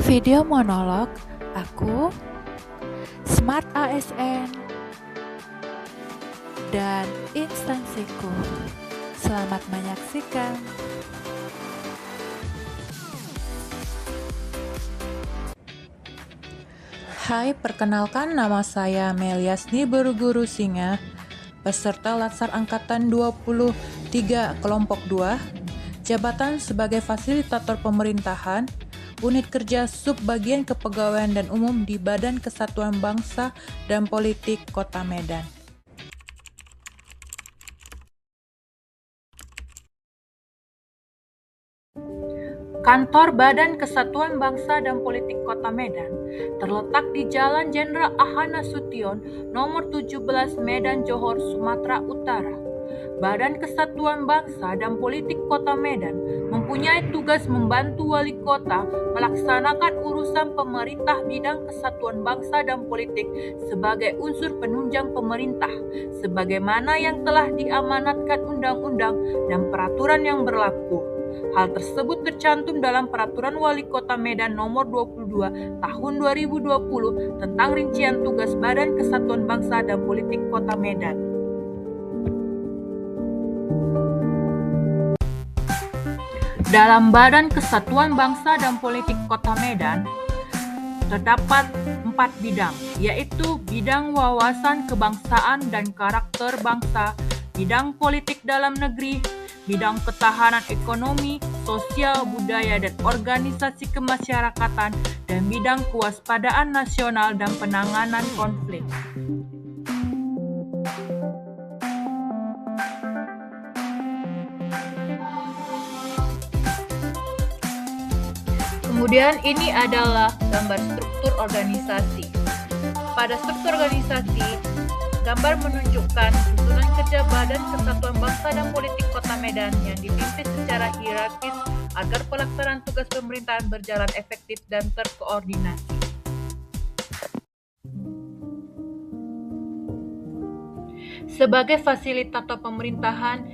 Video monolog aku, Smart ASN, dan instansiku. Selamat menyaksikan. Hai, perkenalkan nama saya Meliasni Beruguru Singa, peserta Latsar Angkatan 23 Kelompok 2, jabatan sebagai Fasilitator Pemerintahan, Unit Kerja Subbagian Kepegawaian dan Umum di Badan Kesatuan Bangsa dan Politik Kota Medan. Kantor Badan Kesatuan Bangsa dan Politik Kota Medan terletak di Jalan Jenderal Ahmad Nasution, nomor 17 Medan Johor, Sumatera Utara. Badan Kesatuan Bangsa dan Politik Kota Medan mempunyai tugas membantu wali kota melaksanakan urusan pemerintah bidang kesatuan bangsa dan politik sebagai unsur penunjang pemerintah, sebagaimana yang telah diamanatkan undang-undang dan peraturan yang berlaku. Hal tersebut tercantum dalam Peraturan Wali Kota Medan Nomor 22 Tahun 2020 tentang rincian tugas Badan Kesatuan Bangsa dan Politik Kota Medan. Dalam Badan Kesatuan Bangsa dan Politik Kota Medan terdapat 4 bidang, yaitu bidang wawasan kebangsaan dan karakter bangsa, bidang politik dalam negeri, bidang ketahanan ekonomi, sosial, budaya, dan organisasi kemasyarakatan, dan bidang kewaspadaan nasional dan penanganan konflik. Kemudian ini adalah gambar struktur organisasi. Pada struktur organisasi, gambar menunjukkan susunan kerja Badan Kesatuan Bangsa dan Politik Kota Medan yang dipimpin secara hierarkis agar pelaksanaan tugas pemerintahan berjalan efektif dan terkoordinasi. Sebagai fasilitator pemerintahan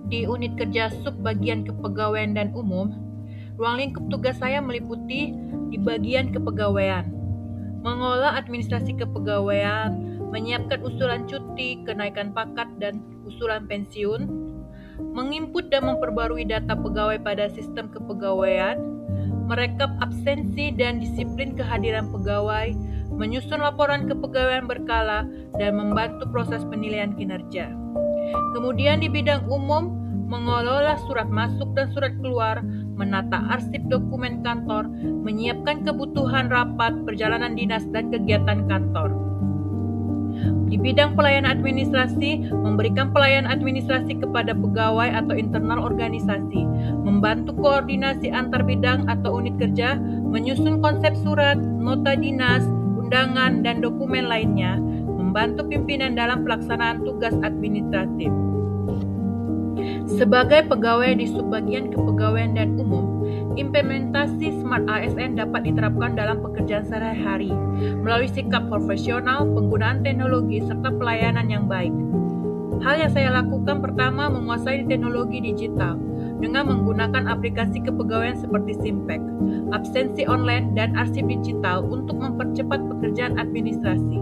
di Unit Kerja Subbagian Kepegawaian dan Umum, ruang lingkup tugas saya meliputi di bagian kepegawaian, mengolah administrasi kepegawaian, menyiapkan usulan cuti, kenaikan pangkat dan usulan pensiun, menginput dan memperbarui data pegawai pada sistem kepegawaian, merekap absensi dan disiplin kehadiran pegawai, menyusun laporan kepegawaian berkala, dan membantu proses penilaian kinerja. Kemudian di bidang umum, mengelola surat masuk dan surat keluar, menata arsip dokumen kantor, menyiapkan kebutuhan rapat, perjalanan dinas, dan kegiatan kantor. Di bidang pelayanan administrasi, memberikan pelayanan administrasi kepada pegawai atau internal organisasi, membantu koordinasi antar bidang atau unit kerja, menyusun konsep surat, nota dinas, undangan, dan dokumen lainnya, membantu pimpinan dalam pelaksanaan tugas administratif. Sebagai pegawai di Subbagian Kepegawaian dan Umum, implementasi Smart ASN dapat diterapkan dalam pekerjaan sehari-hari melalui sikap profesional, penggunaan teknologi, serta pelayanan yang baik. Hal yang saya lakukan pertama, menguasai teknologi digital dengan menggunakan aplikasi kepegawaian seperti Simpek, absensi online, dan arsip digital untuk mempercepat pekerjaan administrasi.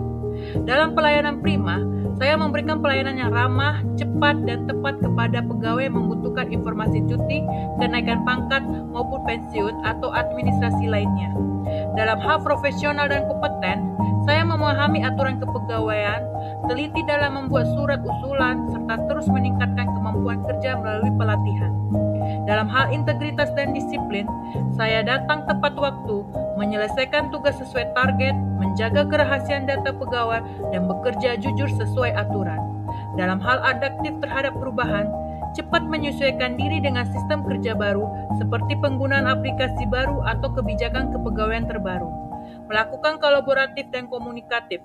Dalam pelayanan prima, saya memberikan pelayanan yang ramah, cepat, dan tepat kepada pegawai yang membutuhkan informasi cuti, kenaikan pangkat, maupun pensiun atau administrasi lainnya. Dalam hal profesional dan kompeten, saya memahami aturan kepegawaian, teliti dalam membuat surat usulan, serta terus meningkatkan kemampuan kerja melalui pelatihan. Dalam hal integritas dan disiplin, saya datang tepat waktu, menyelesaikan tugas sesuai target, menjaga kerahasiaan data pegawai, dan bekerja jujur sesuai aturan. Dalam hal adaptif terhadap perubahan, cepat menyesuaikan diri dengan sistem kerja baru, seperti penggunaan aplikasi baru atau kebijakan kepegawaian terbaru. Melakukan kolaboratif dan komunikatif,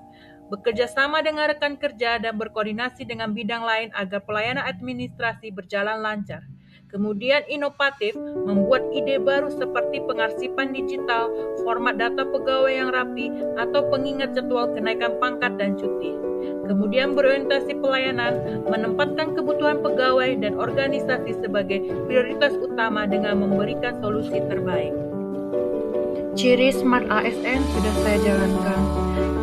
bekerja sama dengan rekan kerja dan berkoordinasi dengan bidang lain agar pelayanan administrasi berjalan lancar. Kemudian inovatif, membuat ide baru seperti pengarsipan digital, format data pegawai yang rapi, atau pengingat jadwal kenaikan pangkat dan cuti. Kemudian berorientasi pelayanan, menempatkan kebutuhan pegawai dan organisasi sebagai prioritas utama dengan memberikan solusi terbaik. Ciri Smart ASN sudah saya jalankan,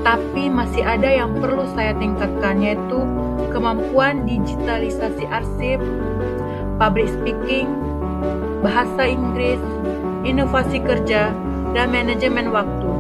tapi masih ada yang perlu saya tingkatkan, yaitu kemampuan digitalisasi arsip, public speaking, bahasa Inggris, inovasi kerja, dan manajemen waktu.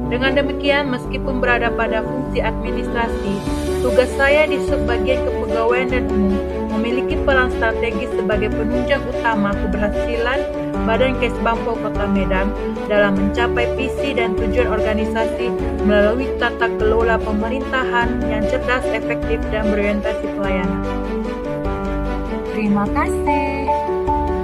Dengan demikian, meskipun berada pada fungsi administrasi, tugas saya di subbagian kepegawaian dan umum memiliki peran strategis sebagai penunjang utama keberhasilan Badan Kesbangpol Kota Medan dalam mencapai visi dan tujuan organisasi melalui tata kelola pemerintahan yang cerdas, efektif, dan berorientasi pelayanan. Terima kasih.